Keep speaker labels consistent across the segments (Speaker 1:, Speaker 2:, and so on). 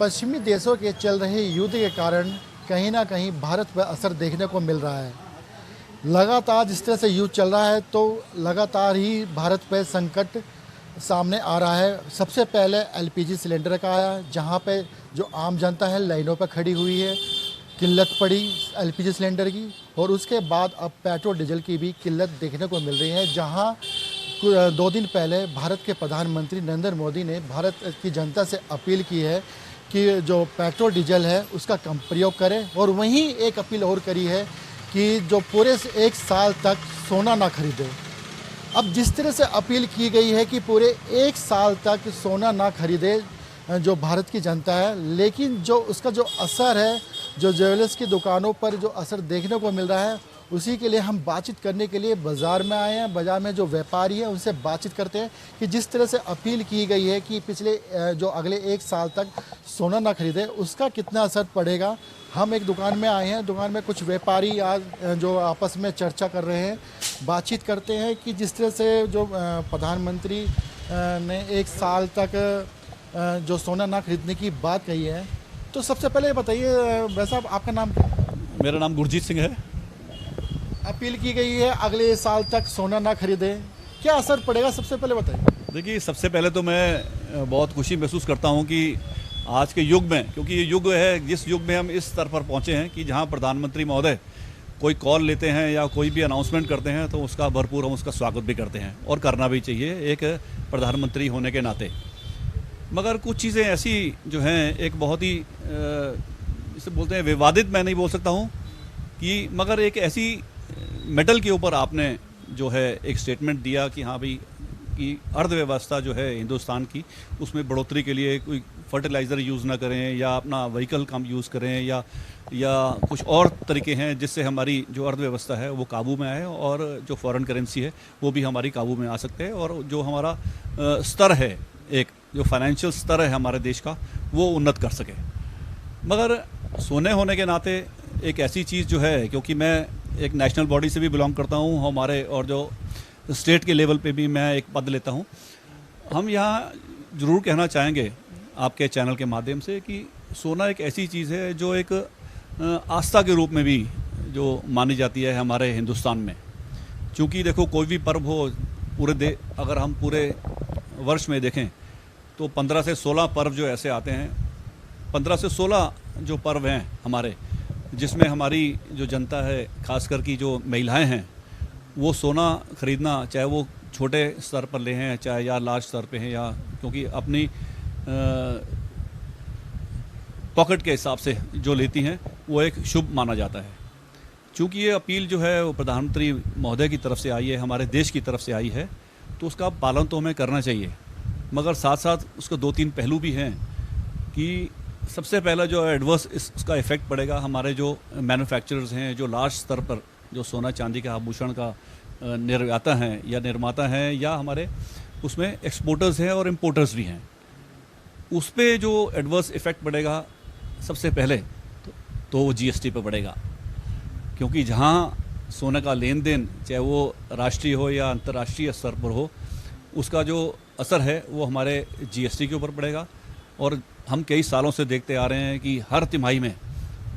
Speaker 1: पश्चिमी देशों के चल रहे युद्ध के कारण कहीं ना कहीं भारत पर असर देखने को मिल रहा है। लगातार जिस तरह से युद्ध चल रहा है तो लगातार ही भारत पर संकट सामने आ रहा है। सबसे पहले एलपीजी सिलेंडर का आया, जहां पे जो आम जनता है लाइनों पर खड़ी हुई है, किल्लत पड़ी एलपीजी सिलेंडर की। और उसके बाद अब पेट्रोल डीजल की भी किल्लत देखने को मिल रही है, जहां 2 दिन पहले भारत के प्रधानमंत्री नरेंद्र मोदी ने भारत की जनता से अपील की है कि जो पेट्रोल डीजल है उसका कम प्रयोग करें। और वहीं एक अपील और करी है कि जो पूरे 1 साल तक सोना ना खरीदे। अब जिस तरह से अपील की गई है कि पूरे 1 साल तक सोना ना खरीदे जो भारत की जनता है, लेकिन जो उसका जो असर है, जो ज्वेलर्स की दुकानों पर जो असर देखने को मिल रहा है, उसी के लिए हम बातचीत करने के लिए बाज़ार में आए हैं। बाज़ार में जो व्यापारी हैं उनसे बातचीत करते हैं कि जिस तरह से अपील की गई है कि पिछले जो अगले 1 साल तक सोना ना खरीदे, उसका कितना असर पड़ेगा। हम एक दुकान में आए हैं, दुकान में कुछ व्यापारी आज जो आपस में चर्चा कर रहे हैं, बातचीत करते हैं कि जिस तरह से जो प्रधानमंत्री ने 1 साल तक जो सोना ना खरीदने की बात कही है। तो सबसे पहले बताइए भाई साहब, आपका नाम क्या है?
Speaker 2: मेरा नाम गुरजीत सिंह है।
Speaker 1: अपील की गई है अगले साल तक सोना ना खरीदे, क्या असर पड़ेगा सबसे पहले बताइए।
Speaker 2: देखिए, सबसे पहले तो मैं बहुत खुशी महसूस करता हूं कि आज के युग में, क्योंकि ये युग है जिस युग में हम इस स्तर पर पहुंचे हैं कि जहां प्रधानमंत्री महोदय कोई कॉल लेते हैं या कोई भी अनाउंसमेंट करते हैं तो उसका भरपूर हम उसका स्वागत भी करते हैं और करना भी चाहिए एक प्रधानमंत्री होने के नाते। मगर कुछ चीज़ें ऐसी जो हैं, एक बहुत ही इसे बोलते हैं विवादित, मैं नहीं बोल सकता हूँ कि, मगर एक ऐसी मेटल के ऊपर आपने जो है एक स्टेटमेंट दिया कि हाँ भाई कि अर्थव्यवस्था जो है हिंदुस्तान की, उसमें बढ़ोतरी के लिए कोई फर्टिलाइज़र यूज़ ना करें या अपना व्हीकल कम यूज़ करें या कुछ और तरीके हैं जिससे हमारी जो अर्थव्यवस्था है वो काबू में आए और जो फॉरेन करेंसी है वो भी हमारी काबू में आ सकते हैं और जो हमारा स्तर है, एक जो फाइनेंशियल स्तर है हमारे देश का, वो उन्नत कर सके। मगर सोने होने के नाते एक ऐसी चीज़ जो है, क्योंकि मैं एक नेशनल बॉडी से भी बिलोंग करता हूँ हमारे, और जो स्टेट के लेवल पे भी मैं एक पद लेता हूँ, हम यहाँ ज़रूर कहना चाहेंगे आपके चैनल के माध्यम से कि सोना एक ऐसी चीज़ है जो एक आस्था के रूप में भी जो मानी जाती है हमारे हिंदुस्तान में। क्योंकि देखो, कोई भी पर्व हो अगर हम पूरे वर्ष में देखें तो 15 से 16 पर्व जो ऐसे आते हैं, 15 से 16 जो पर्व हैं हमारे, जिसमें हमारी जो जनता है, खासकर की जो महिलाएं हैं, वो सोना खरीदना, चाहे वो छोटे स्तर पर ले हैं चाहे या लार्ज स्तर पे हैं, या क्योंकि अपनी पॉकेट के हिसाब से जो लेती हैं वो एक शुभ माना जाता है। चूँकि ये अपील जो है वो प्रधानमंत्री महोदय की तरफ से आई है, हमारे देश की तरफ से आई है, तो उसका पालन तो हमें करना चाहिए। मगर साथ साथ उसके 2-3 पहलू भी हैं कि सबसे पहला जो एडवर्स इसका इफ़ेक्ट पड़ेगा हमारे जो मैन्युफैक्चरर्स हैं, जो लार्ज स्तर पर जो सोना चांदी का आभूषण का निर्माता हैं या निर्माता हैं, या हमारे उसमें एक्सपोर्टर्स हैं और इम्पोर्टर्स भी हैं, उस पर जो एडवर्स इफ़ेक्ट पड़ेगा सबसे पहले तो वो जीएसटी पे पड़ेगा। क्योंकि जहाँ सोने का लेन देन, चाहे वो राष्ट्रीय हो या अंतर्राष्ट्रीय स्तर पर हो, उसका जो असर है वो हमारे जीएसटी के ऊपर पड़ेगा। और हम कई सालों से देखते आ रहे हैं कि हर तिमाही में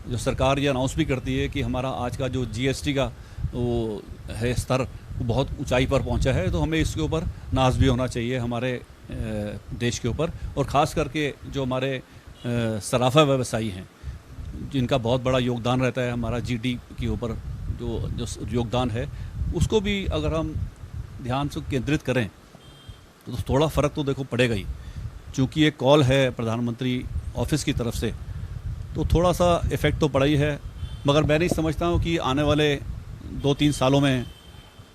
Speaker 2: जो सरकार ये अनाउंस भी करती है कि हमारा आज का जो जीएसटी का वो है स्तर, वो बहुत ऊंचाई पर पहुंचा है। तो हमें इसके ऊपर नाज भी होना चाहिए हमारे देश के ऊपर, और ख़ास करके जो हमारे सराफा व्यवसायी हैं, जिनका बहुत बड़ा योगदान रहता है हमारा जीडी के ऊपर, जो योगदान है उसको भी अगर हम ध्यान से केंद्रित करें तो थोड़ा फ़र्क तो देखो पड़ेगा ही। चूँकि ये कॉल है प्रधानमंत्री ऑफिस की तरफ से, तो थोड़ा सा इफ़ेक्ट तो पड़ा ही है। मगर मैं नहीं समझता हूँ कि आने वाले 2-3 सालों में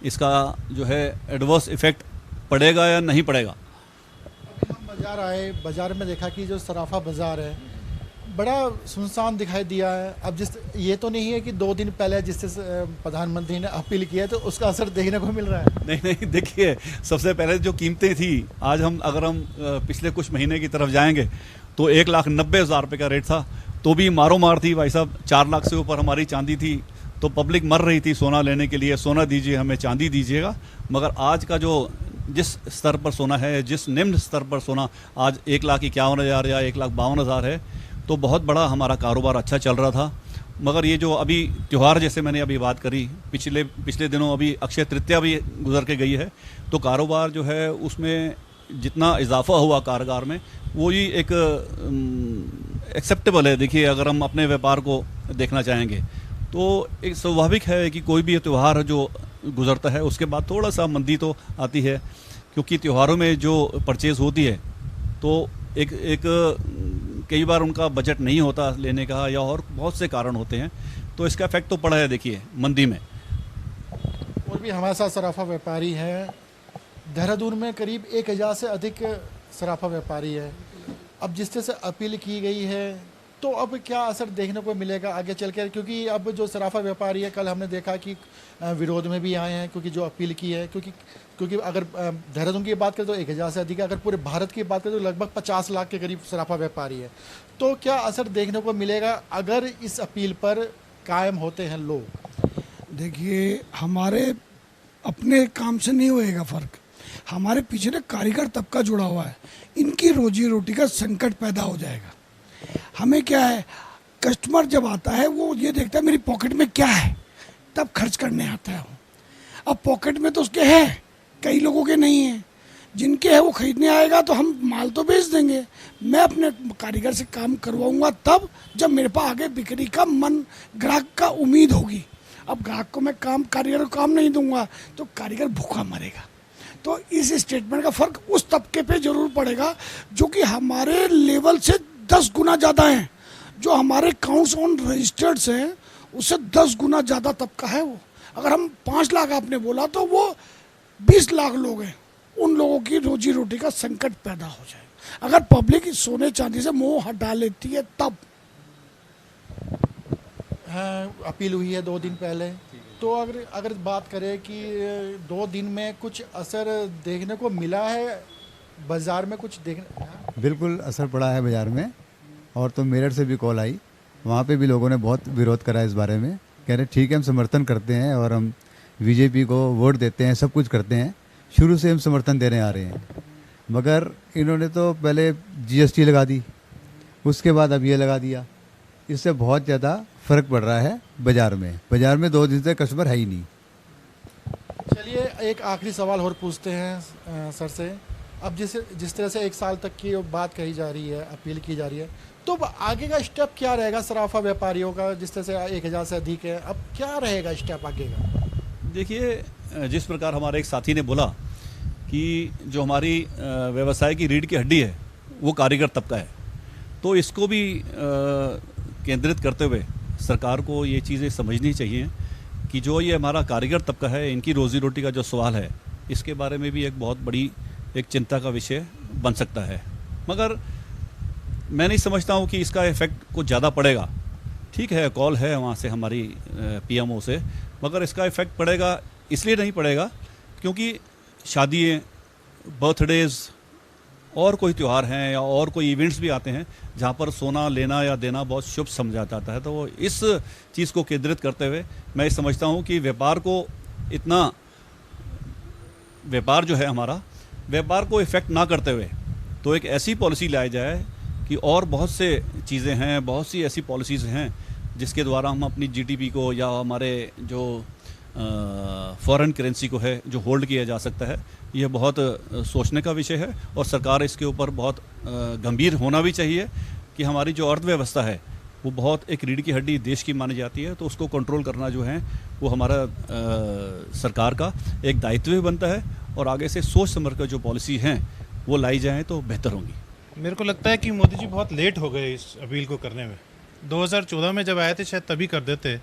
Speaker 2: इसका जो है एडवर्स इफ़ेक्ट पड़ेगा या नहीं पड़ेगा।
Speaker 1: अभी हम बाज़ार आए, बाज़ार में देखा कि जो सराफा बाज़ार है बड़ा सुनसान दिखाई दिया है। अब ये तो नहीं है कि 2 दिन पहले जिससे प्रधानमंत्री ने अपील किया है तो उसका असर देखने को मिल रहा है।
Speaker 2: नहीं, देखिए, सबसे पहले जो कीमतें थी, आज अगर हम पिछले कुछ महीने की तरफ जाएंगे तो 1,90,000 रुपये का रेट था, तो भी मारो मार थी भाई साहब। 4 लाख से ऊपर हमारी चांदी थी, तो पब्लिक मर रही थी सोना लेने के लिए, सोना दीजिए हमें, चांदी दीजिएगा। मगर आज का जो जिस स्तर पर सोना है, जिस निम्न स्तर पर सोना आज 1,51,000 या 1,52,000 है, तो बहुत बड़ा हमारा कारोबार अच्छा चल रहा था। मगर ये जो अभी त्यौहार जैसे मैंने अभी बात करी, पिछले दिनों अभी अक्षय तृतीया भी गुजर के गई है, तो कारोबार जो है उसमें जितना इजाफा हुआ कारोबार में वो ही एक एक्सेप्टेबल है। देखिए, अगर हम अपने व्यापार को देखना चाहेंगे तो एक स्वाभाविक है कि कोई भी त्यौहार जो गुजरता है उसके बाद थोड़ा सा मंदी तो आती है, क्योंकि त्योहारों में जो परचेज़ होती है तो एक कई बार उनका बजट नहीं होता लेने का, या और बहुत से कारण होते हैं, तो इसका इफेक्ट तो पड़ा है देखिए मंदी में।
Speaker 1: और भी हमारे साथ सराफा व्यापारी हैं। देहरादून में करीब 1,000 से अधिक सराफा व्यापारी है। अब जिस तरह से अपील की गई है, तो अब क्या असर देखने को मिलेगा आगे चल कर? क्योंकि अब जो सराफा व्यापारी है, कल हमने देखा कि विरोध में भी आए हैं, क्योंकि जो अपील की है, क्योंकि अगर देहरादून की बात करें तो 1,000 से अधिक है, अगर पूरे भारत की बात करें तो लगभग 50 लाख के करीब सराफा व्यापारी है। तो क्या असर देखने को मिलेगा अगर इस अपील पर कायम होते हैं लोग?
Speaker 3: देखिए, हमारे अपने काम से नहीं होएगा फ़र्क, हमारे पीछे ना कारीगर तबका जुड़ा हुआ है, इनकी रोजी रोटी का संकट पैदा हो जाएगा। हमें क्या है, कस्टमर जब आता है वो ये देखता है मेरी पॉकेट में क्या है, तब खर्च करने आता है वो। अब पॉकेट में तो उसके है, कई लोगों के नहीं है, जिनके है वो खरीदने आएगा तो हम माल तो बेच देंगे। मैं अपने कारीगर से काम करवाऊंगा तब जब मेरे पास आगे बिक्री का मन, ग्राहक का उम्मीद होगी। अब ग्राहक को मैं कारीगर को काम नहीं दूंगा तो कारीगर भूखा मरेगा। तो इस स्टेटमेंट का फ़र्क उस तबके पे जरूर पड़ेगा जो कि हमारे लेवल से 10 गुना ज़्यादा हैं, जो हमारे काउंट्स ऑन रजिस्टर्ड हैं उससे 10 गुना ज़्यादा तबका है वो। अगर हम 5 लाख आपने बोला तो वो 20 लाख लोग हैं, उन लोगों की रोजी रोटी का संकट पैदा हो जाएगा अगर पब्लिक सोने चांदी से मोह हटा लेती है तब।
Speaker 1: हाँ, अपील हुई है 2 दिन पहले, तो अगर बात करें कि 2 दिन में कुछ असर देखने को मिला है बाज़ार में, कुछ देखने?
Speaker 4: बिल्कुल असर पड़ा है बाज़ार में। और तो मेरठ से भी कॉल आई, वहाँ पे भी लोगों ने बहुत विरोध करा इस बारे में, कह रहे ठीक है हम समर्थन करते हैं और हम बीजेपी को वोट देते हैं, सब कुछ करते हैं, शुरू से हम समर्थन देने आ रहे हैं। मगर इन्होंने तो पहले जीएसटी लगा दी, उसके बाद अब ये लगा दिया, इससे बहुत ज़्यादा फ़र्क पड़ रहा है बाज़ार में 2 दिन से कस्टमर है ही नहीं।
Speaker 1: चलिए, एक आखिरी सवाल और पूछते हैं सर से। अब जिस तरह से 1 साल तक की बात कही जा रही है, अपील की जा रही है, तो अब आगे का स्टेप क्या रहेगा सराफा व्यापारियों का? जिस तरह से 1,000 से अधिक है, अब क्या रहेगा स्टेप आगे का?
Speaker 2: देखिए, जिस प्रकार हमारे एक साथी ने बोला कि जो हमारी व्यवसाय की रीढ़ की हड्डी है वो कारीगर तबका है, तो इसको भी केंद्रित करते हुए सरकार को ये चीज़ें समझनी चाहिए कि जो ये हमारा कारीगर तबका है, इनकी रोज़ी रोटी का जो सवाल है, इसके बारे में भी एक बहुत बड़ी एक चिंता का विषय बन सकता है। मगर मैं नहीं समझता हूँ कि इसका इफ़ेक्ट कुछ ज़्यादा पड़ेगा। ठीक है, कॉल है वहाँ से हमारी पीएमओ से, मगर इसका इफ़ेक्ट पड़ेगा इसलिए नहीं पड़ेगा क्योंकि शादियाँ, बर्थडेज़ और कोई त्यौहार हैं या और कोई इवेंट्स भी आते हैं जहाँ पर सोना लेना या देना बहुत शुभ समझा जाता है। तो वो इस चीज़ को केंद्रित करते हुए मैं ये समझता हूँ कि व्यापार जो है हमारा, व्यापार को इफ़ेक्ट ना करते हुए तो एक ऐसी पॉलिसी लाई जाए कि और बहुत से चीज़ें हैं, बहुत सी ऐसी पॉलिसीज़ हैं जिसके द्वारा हम अपनी जीडीपी को या हमारे जो फॉरेन करेंसी को है जो होल्ड किया जा सकता है। यह बहुत सोचने का विषय है और सरकार इसके ऊपर बहुत गंभीर होना भी चाहिए कि हमारी जो अर्थव्यवस्था है वो बहुत एक रीढ़ की हड्डी देश की मानी जाती है, तो उसको कंट्रोल करना जो है वो हमारा सरकार का एक दायित्व भी बनता है और आगे से सोच समझ कर जो पॉलिसी हैं वो लाई जाएँ तो बेहतर होंगी।
Speaker 5: मेरे को लगता है कि मोदी जी बहुत लेट हो गए इस अपील को करने में। 2014 में जब आए थे शायद तभी कर देते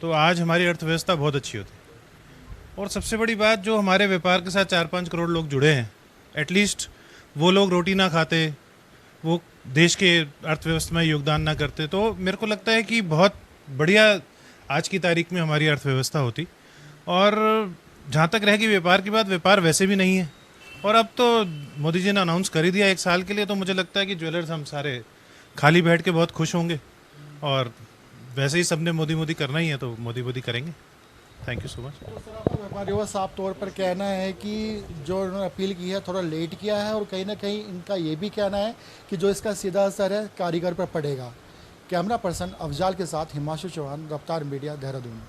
Speaker 5: तो आज हमारी अर्थव्यवस्था बहुत अच्छी होती। और सबसे बड़ी बात, जो हमारे व्यापार के साथ 4-5 करोड़ लोग जुड़े हैं, एटलीस्ट वो लोग रोटी ना खाते, वो देश के अर्थव्यवस्था में योगदान ना करते, तो मेरे को लगता है कि बहुत बढ़िया आज की तारीख में हमारी अर्थव्यवस्था होती। और जहाँ तक रह गई व्यापार की बात, व्यापार वैसे भी नहीं है और अब तो मोदी जी ने अनाउंस कर ही दिया 1 साल के लिए, तो मुझे लगता है कि ज्वेलर्स हम सारे खाली बैठ के बहुत खुश होंगे और वैसे ही सबने मोदी मोदी करना ही है तो मोदी मोदी करेंगे। Thank you so much.
Speaker 1: व्यापारियों का साफ तौर पर कहना है कि जो उन्होंने अपील की है थोड़ा लेट किया है, और कहीं ना कहीं इनका ये भी कहना है कि जो इसका सीधा असर है कारीगर पर पड़ेगा। कैमरा पर्सन अफजाल के साथ हिमांशु चौहान, रफ्तार मीडिया, देहरादून।